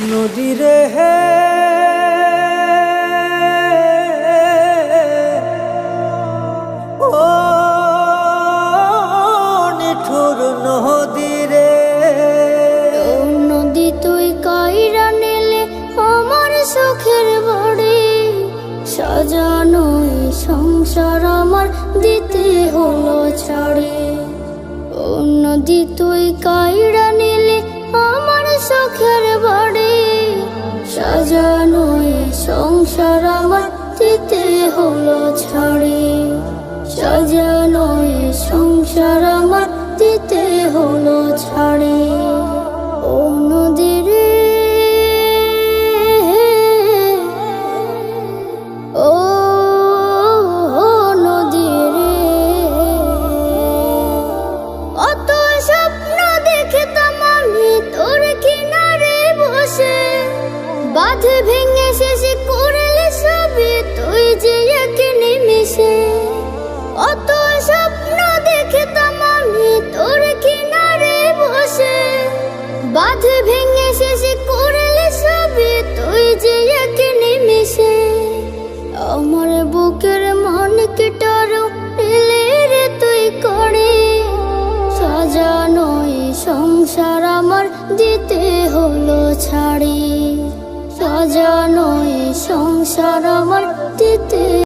নদীরে হে ও নিঠুর নদীরে, ও নদী তুই কাইরা নিলে আমার সুখের বাড়ি, সাজানো এই সংসার আমার দিতে হলো ছাড়ি। ও নদী তুই কাইরা নিলে আমার সুখের বাড়ি, সাজানো এই সংসার আমার দিতে হলো ছাড়ি। সাজানো এই সংসার আমার দিতে হলো ছাড়ি। ও নদীরে ও নদীরে, অত স্বপ্ন দেখতাম আমি তোর কিনারে বসে, বাঁধ ভেঙে শেষে করলে সবে তুই যে এক নিমিষে। অত স্বপ্ন দেখতাম আমি তোর কিনারে বসে, বাঁধ ভেঙে শেষে করলে সবে তুই যে এক নিমিষে। আমার বুকের মন কেটারো এলে রে তুই করে, সাজানো এই সংসার আমার দিতে হলো ছাড়ি। সাজানো এই সংসার আমার দিতে